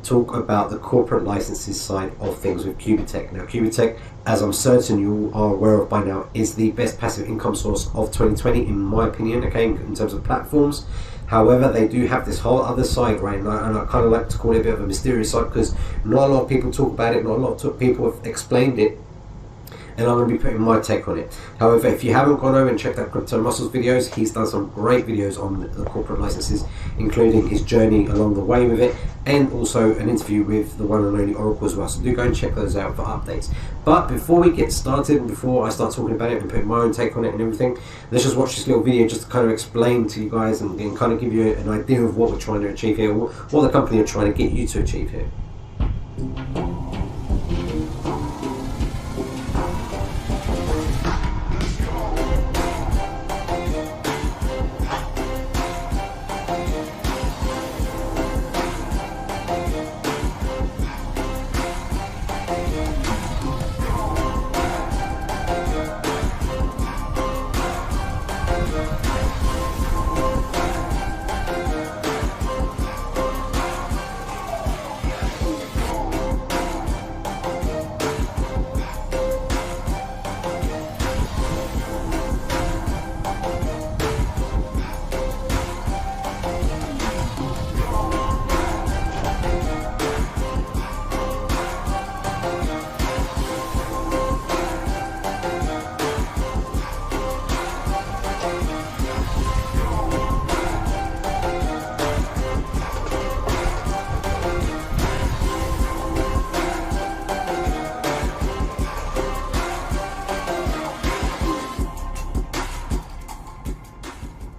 talk about the corporate licenses side of things with QUBITTECH. Now, QUBITTECH, as I'm certain you are aware of by now, is the best passive income source of 2020, in my opinion, okay, in terms of platforms. However, they do have this whole other side, right? And I kind of like to call it a bit of a mysterious side, because not a lot of people talk about it, not a lot of people have explained it, and I'm going to be putting my take on it. However, if you haven't gone over and checked out Crypto Muscle's videos, he's done some great videos on the corporate licenses, including his journey along the way with it, and also an interview with the one and only Oracle as well. So do go and check those out for updates. But before we get started, and before I start talking about it and putting my own take on it and everything, let's just watch this little video just to kind of explain to you guys and kind of give you an idea of what we're trying to achieve here, what the company are trying to get you to achieve here.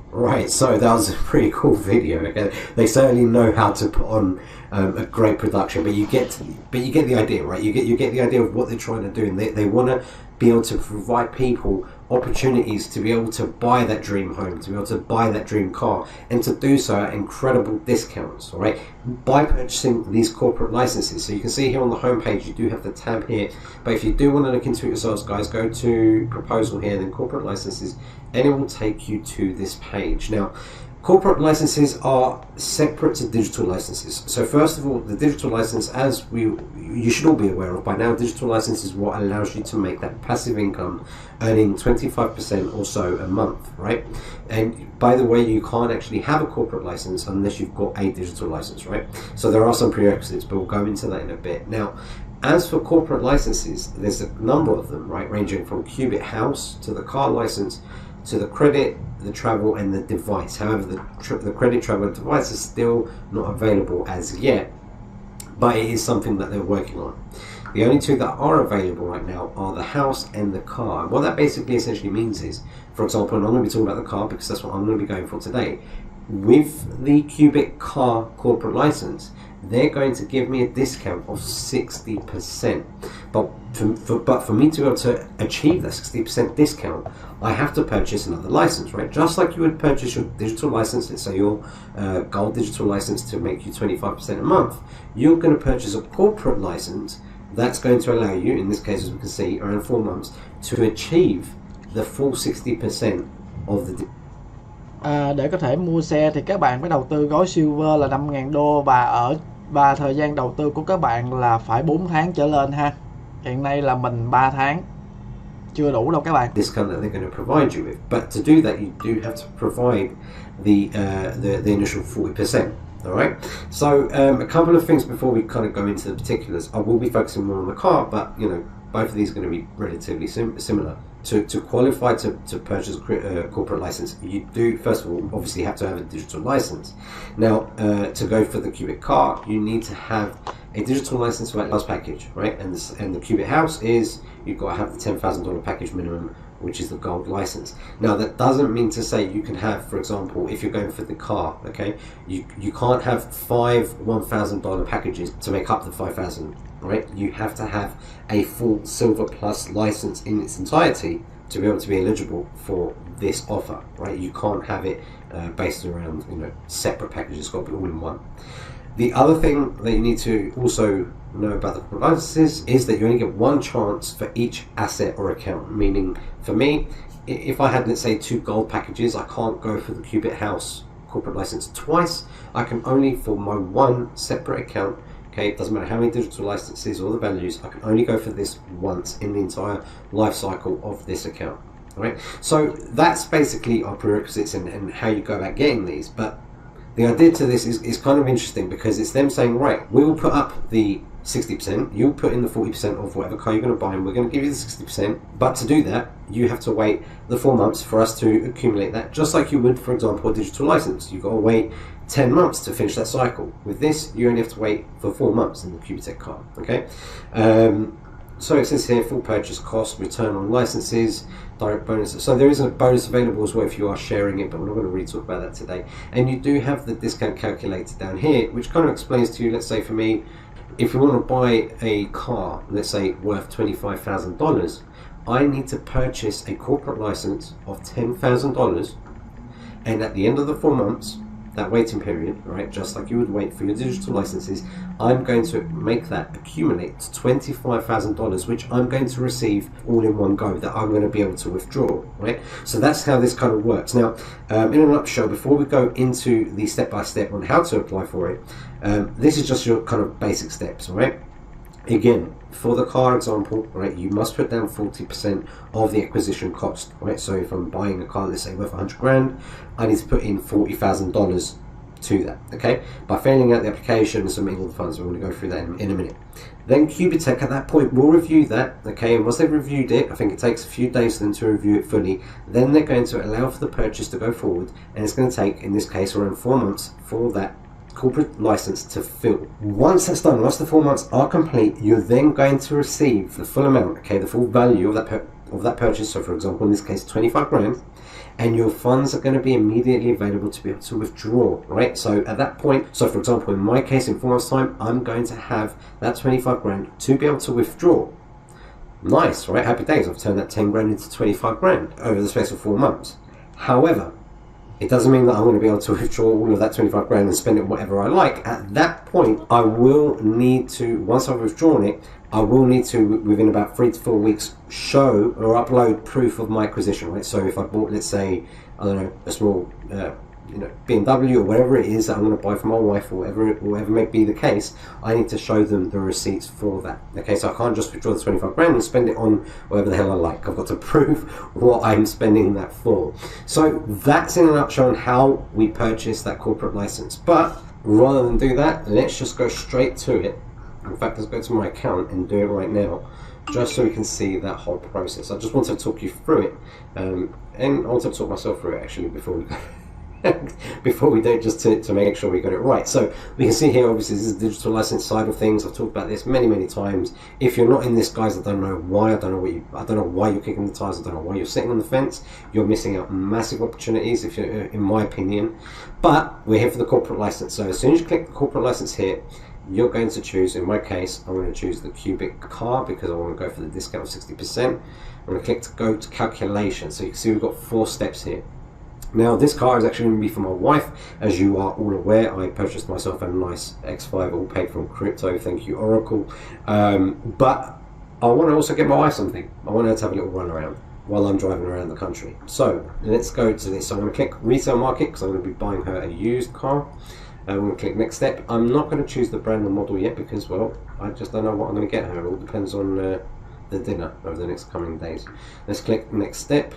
Right, so that was a pretty cool video. Okay, they certainly know how to put on a great production, but you get the idea, right? You get the idea of what they're trying to do, and they want to be able to provide people opportunities to be able to buy that dream home, to be able to buy that dream car, and to do so at incredible discounts, all right, by purchasing these corporate licenses. So you can see here on the home page, you do have the tab here, but if you do want to look into it yourselves, guys, go to proposal here, then corporate licenses, and it will take you to this page. Now, corporate licenses are separate to digital licenses. So first of all, the digital license, as you should all be aware of by now, digital license is what allows you to make that passive income, earning 25% or so a month, right? And by the way, you can't actually have a corporate license unless you've got a digital license, right? So there are some prerequisites, but we'll go into that in a bit. Now, as for corporate licenses, there's a number of them, right? Ranging from Qubit House to the car license, to the credit, the travel, and the device. However, the credit, travel, and device is still not available as yet, but it is something that they're working on. The only two that are available right now are the house and the car. And what that basically essentially means is, for example, and I'm going to be talking about the car because that's what I'm going to be going for today, with the Qubit car corporate license, they're going to give me a discount of 60%. But for me to be able to achieve that 60% discount, I have to purchase another license, right? Just like you would purchase your digital license, let's say your gold digital license to make you 25% a month, you're going to purchase a corporate license that's going to allow you, in this case, as we can see, around 4 months, to achieve the full 60% of the để có thể mua xe thì các bạn phải đầu tư gói Silver là 5.000 đô và thời gian đầu tư của các bạn là phải 4 tháng trở lên ha. Hiện nay là mình 3 tháng. Chưa đủ đâu các bạn. Discount that they're going to provide you with, but to do that you do have to provide the initial 40%. All right. So a couple of things before we kind of go into the particulars. I will be focusing more on the car, but you know, both of these are going to be relatively similar. To qualify to purchase a corporate license, you do first of all obviously have to have a digital license. Now, to go for the Qubit car, you need to have a digital license for that last package, right? And the Qubit house is you've got to have the $10,000 package minimum, which is the gold license. Now, that doesn't mean to say you can have, for example, if you're going for the car, okay, you can't have 5 $1,000 packages to make up the 5,000. Right, you have to have a full Silver Plus license in its entirety to be able to be eligible for this offer. Right, you can't have it based around separate packages. It's got to be all in one. The other thing that you need to also know about the corporate licenses is that you only get one chance for each asset or account. Meaning, for me, if I had, let's say, 2 gold packages, I can't go for the Qubit House corporate license twice. I can only, for my one separate account, Okay, it doesn't matter how many digital licenses or the values, I can only go for this once in the entire life cycle of this account. All right, so that's basically our prerequisites and how you go about getting these. But the idea to this is kind of interesting, because it's them saying, right, we will put up the 60%, you'll put in the 40% of whatever car you're going to buy, and we're going to give you the 60%. But to do that, you have to wait the 4 months for us to accumulate that, just like you would, for example, a digital license. You've got to wait 10 months to finish that cycle. With this, you only have to wait for 4 months in the QUBITTECH card. Okay. So it says here, full purchase cost, return on licenses, direct bonuses. So there is a bonus available as well if you are sharing it, but we're not going to really talk about that today. And you do have the discount calculator down here, which kind of explains to you, let's say for me, if you want to buy a car, let's say worth $25,000, I need to purchase a corporate license of $10,000, and at the end of the 4 months, that waiting period, right, just like you would wait for your digital licenses, I'm going to make that accumulate to $25,000, which I'm going to receive all in one go, that I'm going to be able to withdraw, right? So that's how this kind of works. Now, in a nutshell, before we go into the step-by-step on how to apply for it, this is just your kind of basic steps, all right? Again, for the car example, right, you must put down 40% of the acquisition cost, right? So if I'm buying a car, let's say worth 100 grand, I need to put in $40,000 to that, okay? By filling out the application and submitting all the funds, we're going to go through that in a minute. Then QUBITTECH at that point will review that, okay? And once they've reviewed it, I think it takes a few days for them to review it fully, then they're going to allow for the purchase to go forward, and it's going to take, in this case, around 4 months for that corporate license to fill. Once that's done, once the 4 months are complete, you're then going to receive the full amount, okay, the full value of that purchase. So for example, in this case, 25 grand, and your funds are going to be immediately available to be able to withdraw, right? So at that point, so for example, in my case, in 4 months time, I'm going to have that 25 grand to be able to withdraw. Nice, right? Happy days. I've turned that 10 grand into 25 grand over the space of 4 months. However, it doesn't mean that I'm going to be able to withdraw all of that 25 grand and spend it whatever I like. At that point, I will need to, once I've withdrawn it, I will need to, within about 3 to 4 weeks, show or upload proof of my acquisition, right? So if I bought, let's say, I don't know, a small, BMW or whatever it is that I'm going to buy for my wife, or whatever may be the case, I need to show them the receipts for that. Okay, so I can't just withdraw the 25 grand and spend it on whatever the hell I like. I've got to prove what I'm spending that for. So that's in a nutshell on how we purchase that corporate license. But rather than do that, let's just go straight to it. In fact, let's go to my account and do it right now, just so we can see that whole process. I just wanted to talk you through it, and I wanted to talk myself through it actually before we go. Before we do it, just to make sure we got it right. So we can see here, obviously, this is the digital license side of things. I've talked about this many times. If you're not in this, guys, I don't know why. I don't know why you're kicking the tires. I don't know why you're sitting on the fence. You're missing out massive opportunities, if you're, in my opinion. But we're here for the corporate license. So as soon as you click the corporate license here, you're going to choose, in my case, I'm going to choose the QUBITTECH car because I want to go for the discount of 60%. I'm going to click to go to calculation. So you can see we've got 4 steps here. Now this car is actually going to be for my wife. As you are all aware, I purchased myself a nice X5, all paid from crypto, thank you Oracle. But I want to also get my wife something. I want her to have a little run around while I'm driving around the country. So let's go to this. So I'm going to click retail market because I'm going to be buying her a used car. I'm going to click next step. I'm not going to choose the brand or model yet because, well, I just don't know what I'm going to get her. It all depends on the dinner over the next coming days. Let's click next step.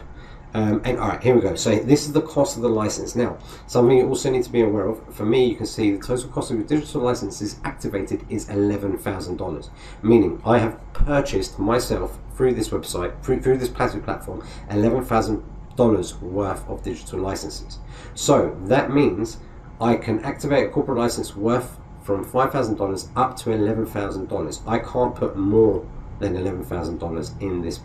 And alright, here we go. So this is the cost of the license. Now, something you also need to be aware of, for me, you can see the total cost of your digital licenses activated is $11,000, meaning I have purchased myself through this website, through this platform, $11,000 worth of digital licenses. So that means I can activate a corporate license worth from $5,000 up to $11,000. I can't put more than $11,000 in this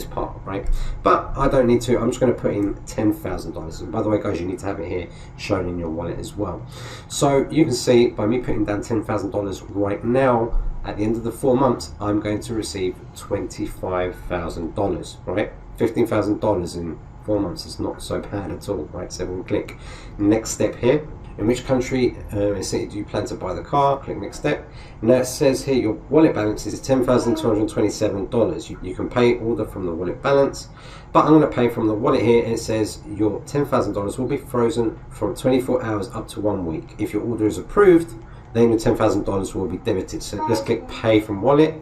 part, right? But I don't need to. I'm just going to put in $10,000. And by the way, guys, you need to have it here shown in your wallet as well. So you can see by me putting down $10,000 right now, at the end of the 4 months, I'm going to receive $25,000, right? $15,000 in 4 months is not so bad at all, right? So we'll click next step here. In which country do you plan to buy the car? Click next step. Now it says here your wallet balance is $10,227. You can pay order from the wallet balance, but I'm going to pay from the wallet here, and it says your $10,000 will be frozen from 24 hours up to 1 week. If your order is approved, then your $10,000 will be debited. So let's click pay from wallet.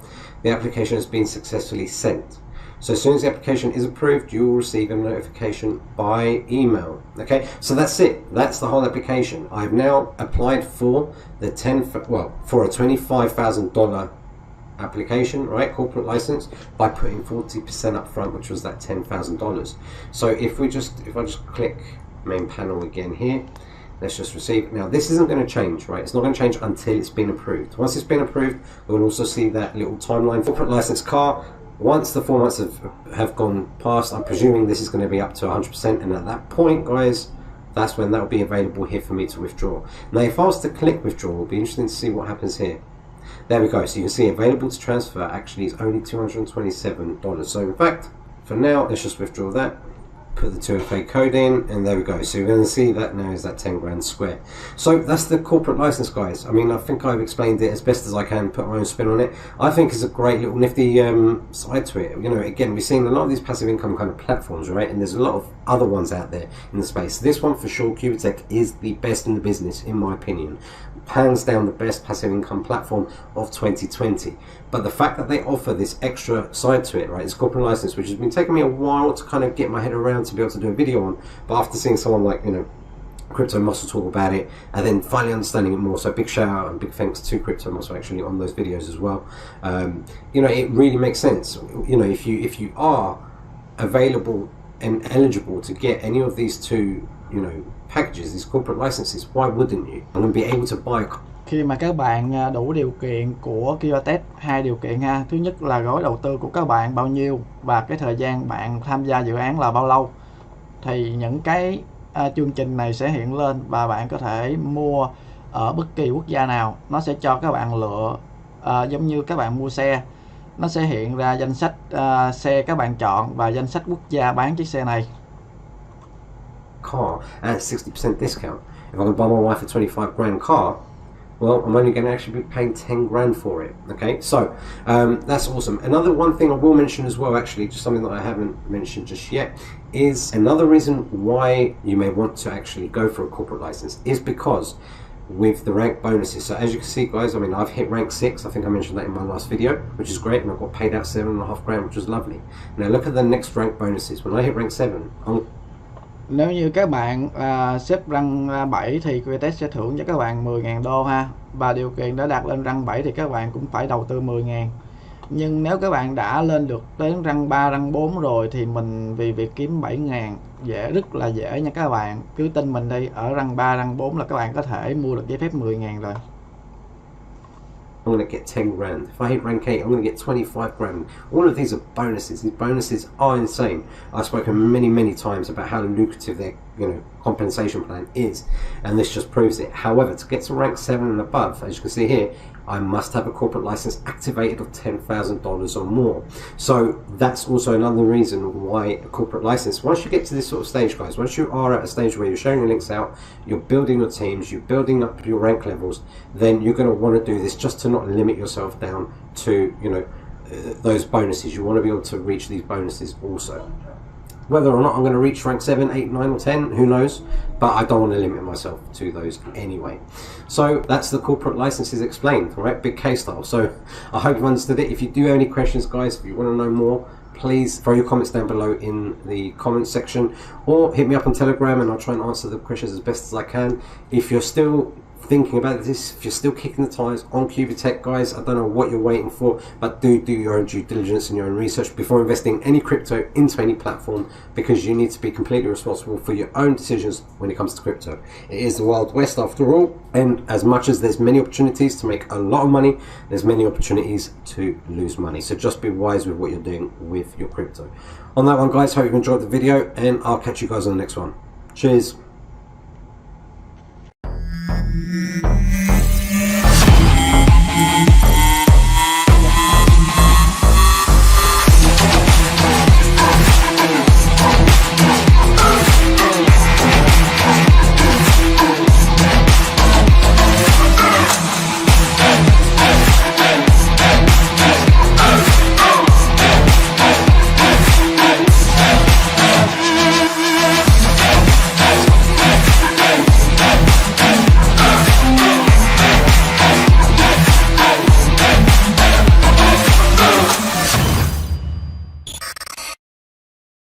The application has been successfully sent. So as soon as the application is approved, you will receive a notification by email. Okay, so that's it. That's the whole application. I've now applied for the for a $25,000 application, right, corporate license, by putting 40% up front, which was that $10,000. So if I just click main panel again here, let's just receive. Now this isn't going to change, right? It's not going to change until it's been approved. Once it's been approved, we'll also see that little timeline. Corporate license car. Once the 4 months have gone past, I'm presuming this is going to be up to 100%, and at that point, guys, that's when that will be available here for me to withdraw. Now if I was to click withdraw, it'll be interesting to see what happens here. There we go. So you can see available to transfer actually is only $227. So in fact, for now, let's just withdraw that. Put the 2FA code in, and there we go. So you're going to see that now is that 10 grand square. So that's the corporate license, guys. I mean, I think I've explained it as best as I can, put my own spin on it. I think it's a great little nifty side to it. You know, again, we're seeing a lot of these passive income kind of platforms, right? And there's a lot of other ones out there in the space. This one for sure, QUBITTECH, is the best in the business, in my opinion. Hands down the best passive income platform of 2020. But the fact that they offer this extra side to it, right, this corporate license, which has been taking me a while to kind of get my head around to be able to do a video on, but after seeing someone like, you know, Crypto Muscle talk about it, and then finally understanding it more, so big shout out and big thanks to Crypto Muscle actually on those videos as well. You know, it really makes sense. You know, if you are available and eligible to get any of these two, you know, packages, these corporate licenses, why wouldn't you? I'm going to be able to buy. Khi mà các bạn đủ điều kiện của QUBITTECH, hai điều kiện ha. Thứ nhất là gói đầu tư của các bạn bao nhiêu và cái thời gian bạn tham gia dự án là bao lâu, thì những cái chương trình này sẽ hiện lên và bạn có thể mua ở bất kỳ quốc gia nào. Nó sẽ cho các bạn lựa, giống như các bạn mua xe, nó sẽ hiện ra danh sách xe các bạn chọn và danh sách quốc gia bán chiếc xe này. Car at 60% discount. If I can buy my wife a 25 grand car, well, I'm only going to actually be paying 10 grand for it. Okay, so that's awesome. Another one thing I will mention as well, actually, just something that I haven't mentioned just yet, is another reason why you may want to actually go for a corporate license is because with the rank bonuses. So as you can see, guys, I mean, I've hit rank 6. I think I mentioned that in my last video, which is great, and I got paid out 7.5 grand, which was lovely. Now look at the next rank bonuses. When I hit rank 7, nếu như các bạn xếp răng 7 thì QUBITTECH sẽ thưởng cho các bạn 10.000 đô ha. Và điều kiện để đạt lên răng 7 thì các bạn cũng phải đầu tư 10.000. Nhưng nếu các bạn đã lên được đến răng 3, răng 4 rồi thì mình vì việc kiếm 7.000 rất là dễ nha các bạn. Cứ tin mình đi, ở răng 3, răng 4 là các bạn có thể mua được giấy phép 10.000 rồi. I'm going to get 10 grand. If I hit rank 8, I'm going to get 25 grand. All of these are bonuses. These bonuses are insane. I've spoken many times about how lucrative their, you know, compensation plan is, and this just proves it. However, to get to rank 7 and above, as you can see here, I must have a corporate license activated of $10,000 or more. So that's also another reason why a corporate license, once you get to this sort of stage, guys, once you are at a stage where you're sharing your links out, you're building your teams, you're building up your rank levels, then you're going to want to do this just to not limit yourself down to, you know, those bonuses. You want to be able to reach these bonuses also. Whether or not I'm going to reach rank 7, 8, 9 or 10, who knows, but I don't want to limit myself to those anyway. So that's the corporate licenses explained, right? Big K style. So I hope you've understood it. If you do have any questions, guys, if you want to know more, please throw your comments down below in the comments section, or hit me up on Telegram and I'll try and answer the questions as best as I can. If you're still thinking about this, if you're still kicking the tires on QUBITTECH, guys, I don't know what you're waiting for, but do your own due diligence and your own research before investing any crypto into any platform, because you need to be completely responsible for your own decisions when it comes to crypto. It is the Wild West after all, and as much as there's many opportunities to make a lot of money, there's many opportunities to lose money. So just be wise with what you're doing with your crypto. On that one, guys, hope you've enjoyed the video, and I'll catch you guys on the next one. Cheers.